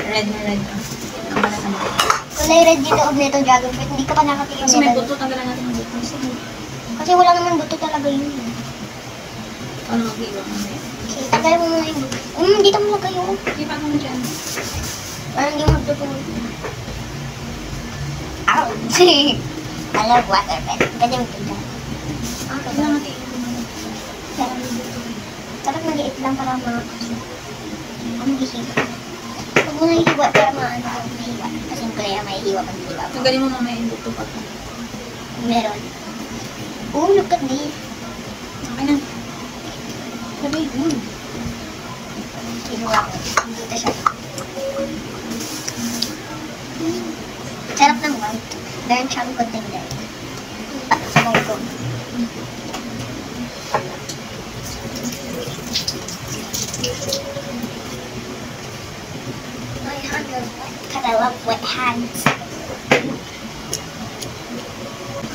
red na red. Ang balat na balat. Kulay red yung loob nito, dragon fruit. Hindi ka pa nakatikim Kasi may buto, tanggalan natin ang buto. Kasi wala naman buto talaga yun. Ano mag-iwan mo na yun? Okay, tagal mo muna yung buto. Dito mo lagay yun. Hindi pa naman dyan. Parang hindi mo magtutulog. Ouch! I love watermelon. Ganda yung ito dyan. Okay lang natin. Dapat maliit lang para makakas. Ang hihiwa. Huwag mo na hihiwa para maano ang hihiwa. Kasi yung kulay may hiwa pag hihiwa. Tanggalin mo mamaya yung buto pa. Meron. Oh, look at this. Okay na. Sabi, hihiwa ko. Dito siya. Sarap ng white. Meron siyang konting dahil. Sabay ko. Because I love wet hands.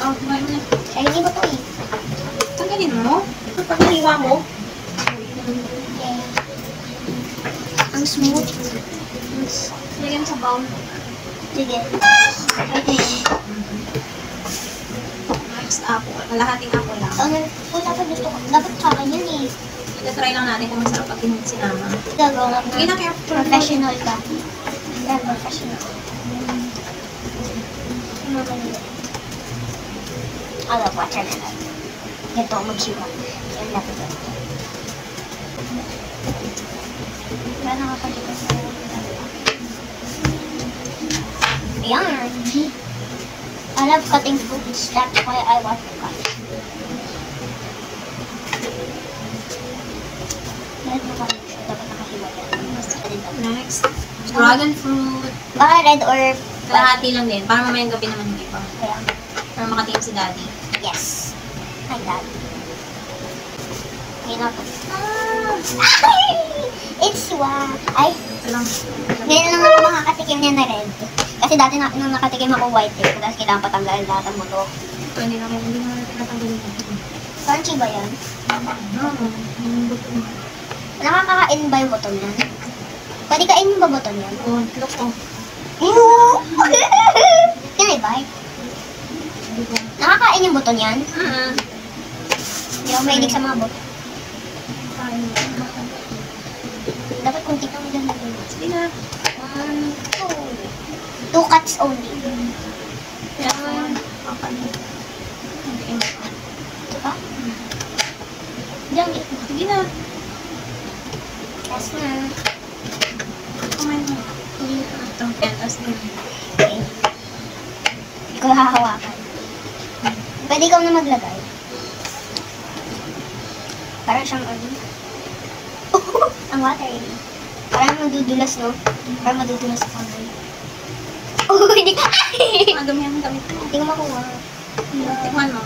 Oh, kumain mo na. Ay, hindi ko to eh. Tanggalin mo? Pag nahiwa mo? Okay. Ang smooth. Lagyan sa bowl. Sige. Okay. Next apple. Kalahating apple lang. Dapat gusto ko. Dapat sa akin yun eh. Try lang natin kung masarap pag sinama. Gagawa ka. Sige na, kaya Professional ka. Yeah, professional. I love watermelon. Ganito ang mag-hiwa. Yan lang ito. Wala nakapagkita sa Ayan. I love cutting fruits. That's why I want to cut. Dapat nakahiwa yan. Next, dragon fruit. Baka red or Kalahati lang din. Para mamayang gabi naman hindi pa. kaya. Para makatingin si daddy. Yes. Hi, Dad. Ngayon ako. It's Ay! Ito lang. Ngayon lang ako makakatikim niya na red. Kasi dati nung nakatikim ako white eh. Tapos kailangan patanggal lahat ang buto. Ito, hindi na natanggalin natin. Crunchy ba yan? Oo. Yung buto mo. Nakakakain ba yung buto niyan? Pwede kainin ba buto niyan? Oh, look oh. Ew! Can I bite? Nakakain yung buto niyan? Hindi ako mahilig sa mga buto. Dapat kunti kang dyan na dun. Sige na. 2 cuts only. Yan. Ito pa? Diyan, Sige na. last na. Kumain mo. Ito. Yan, tapos na. Okay. Hindi ko hahawakan. Pwede ikaw na maglagay. Parang siyang ang water eh. Parang madudulas, no? Parang madudulas sa kamay. Oh, hindi ka! Madumi ang gamit mo. Hindi ko makuha. Tikman mo.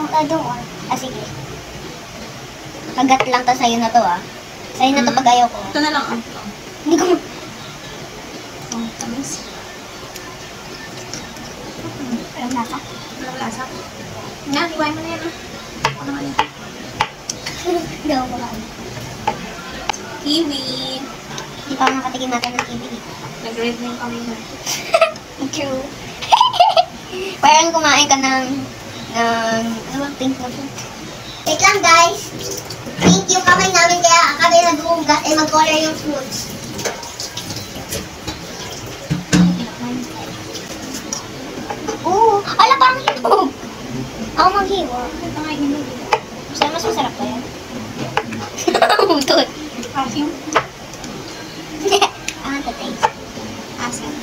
I don't want. Sige. Kagat lang to sa'yo na to, ah. Sa'yo na to pag ayaw ko. Ito na lang. Hindi ko Oh, tamis. Walang lasa. Walang lasa. Yan, iway mo na yan. Ako naman yan. Hindi ako makain. Kiwi. Hindi pa ako nakatikim natin ng kiwi. Nag-red na yung kami na. True. Parang kumain ka ng ano bang pink na fruit? Wait lang guys. Pink yung kamay namin kaya kami nag-uunggas ay mag-color yung fruits. Ala parang hinog. Ako maghiwa. Ito nga yung hindi. Mas masarap pa yan. Utod. Asim. I want to taste. Asim.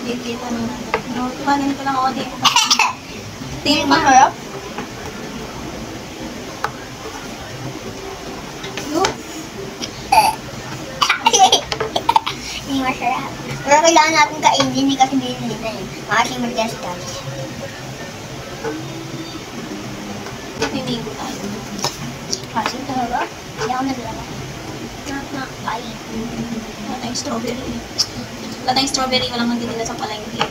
Dito ano. No, ganito lang ako din. Tingin mo. Masarap? Hindi masarap. Pero kailangan natin kainin eh kasi binili na eh. Maasim mag-guess guys. Hindi ko tayo. Asim talaga? Hindi ako naglala. Na. Ay. Wala tayong strawberry. Wala tayong strawberry. Walang hindi nila sa palengke.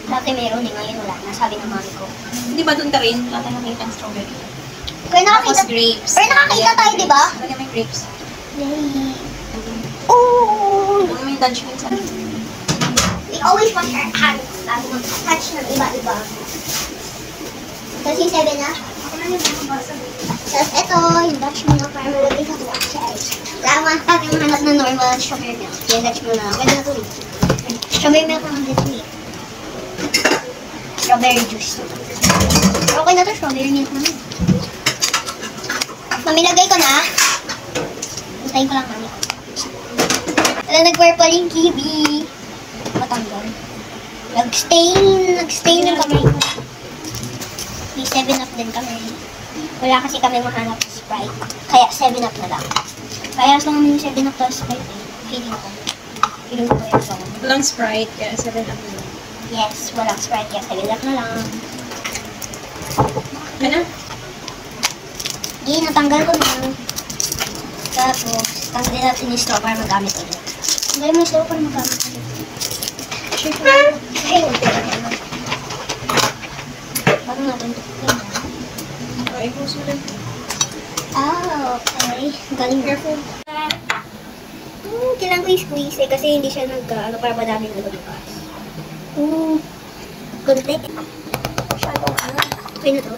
Dati meron eh, ngayon wala. Nasabi ng mami ko. Hindi ba doon ka rin? Wala tayong nakita ng strawberry. Pero Tapos nakakita, grapes. pero nakakita tayo, di ba? Lagyan mo yung grapes. Yay. Oh! Dutch Mill sa We always wash our hands bago mag-touch ng iba-iba. Tapos yung 7-Up. Tapos ito, yung Dutch Mill para malagay sa watches. Tama, sabi mo hanap na normal strawberry milk. Yung Dutch Mill na. Pwede na ito eh. Strawberry milk naman dito eh. Strawberry juice. Okay na to, strawberry milk naman. Mamilagay ko na. Puntayin ko lang mami. Wala nag-purple yung kiwi. Matanggal. Nag-stain yung kamay ko. May 7-Up din kami. Wala kasi kami mahanap sa Sprite. Kaya 7-Up na lang. Kaya lang naman yung 7-Up to Sprite eh. Feeling ko. Feeling ko yung song. Walang Sprite, kaya 7-Up. Yes, walang Sprite kaya 7-Up na lang. Ano? Hindi, natanggal ko na. Tapos, tanggalin natin yung straw para magamit ulit. Tanggalin mo yung straw para magamit ulit. Sure ko. Ay, paano natin ito? Okay, close mo lang. Okay. Galing careful. Kailangan ko i-squeeze eh, kasi hindi siya para madaming lumabas. Kunti. Masyadong ano. Okay na to.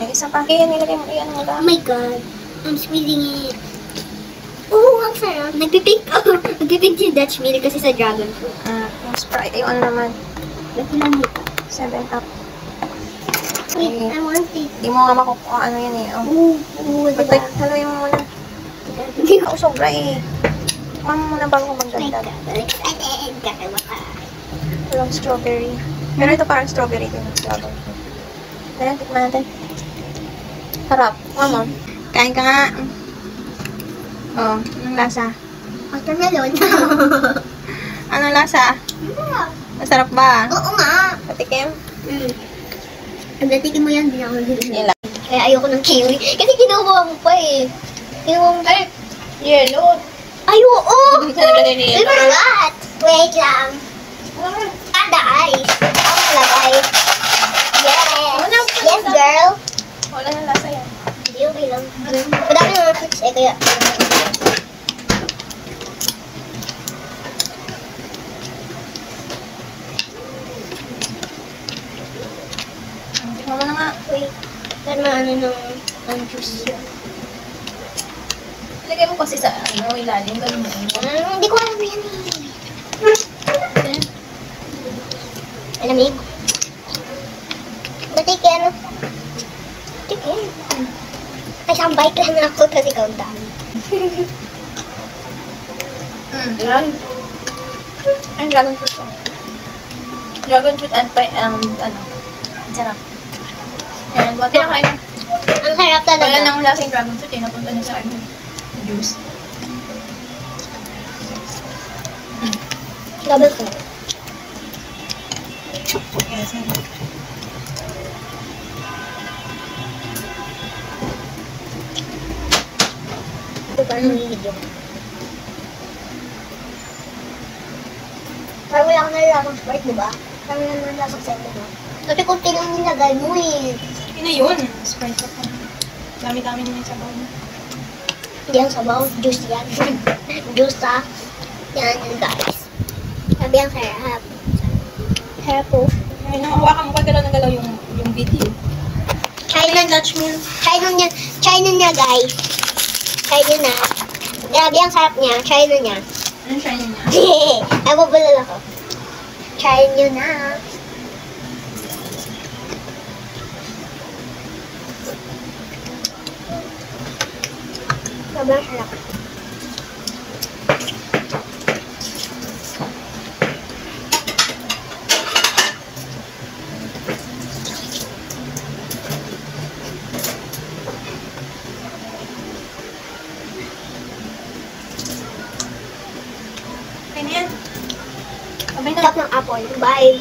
Isang pake yan, nilagay mo yan mo Oh lang. my god. I'm squeezing it. Oh, ang sarap. Nagpipink ako. Nagpipink yung Dutch Mill kasi sa dragon fruit. Yung Sprite, yung ano naman. Nagpilang dito. 7-Up. Wait, I want it. Di mo nga makukuha ano yan eh. Oh. Diba? But haluin mo muna. Hindi ako sobra eh. Mama muna bago ko My magdagdag. god. I'm excited. Kakaiwaka. Walang strawberry. Pero ito parang strawberry din. Dragon fruit. Ayan, tikman natin. Sarap. Mama. Kain ka nga. Oh, anong lasa? Watermelon. Anong lasa? Masarap ba? Oo nga. Patikim? Nagdatikin mo yan, hindi ako nagdatikin. Nila. Kaya ayoko ng kiwi. Kasi kinuha mo pa eh. Kinuha mo pa. Ay! Yellow! Ay, oo! Nalagay ni I forgot! Wait lang. Kada ice. Ako nalagay. Yes! Yes, girl! Wala na lasa yan. Hindi, okay lang. Madami naman fruits eh, kaya... Tikman mo na nga. Wait. Para maano ng juice. Ilagay mo kasi sa ano, ilalim. Ganun mo. Hindi ko alam yan eh. Alamig. Batikin. Batikin. Ay, isang bite lang ako kasi ikaw dami. Yan. Ang dragon fruit ko. Dragon fruit and ano. Ang sarap. Yan, buhat na kayo. Ang harap Wala talaga. nang lasang dragon fruit eh. Napunta na sa ano. Juice. Double ko. Yes, yan. Ito parang video. Parang wala akong nalalasang Sprite, diba? Parang wala akong nalalasang 7-Up. Kasi kunti lang nilagay mo eh. Yun na yun. Sprite ko pa. Dami-dami naman yung sabaw mo. Hindi ang sabaw, juice yan. Juice ha. Yan yun guys. Sabi ang sarap. Sarap po. Ay, nakahawakan mo pa galaw na galaw yung video. Try na Dutch Mill. Try nun niya guys. Try nyo na. Grabe ang sarap niya. Try nun niya. Anong try niya? Ay, bubulol ako. Try nyo na. Sobrang sarap. Okay na yan. Sabay na. Sarap ng apple. Bye.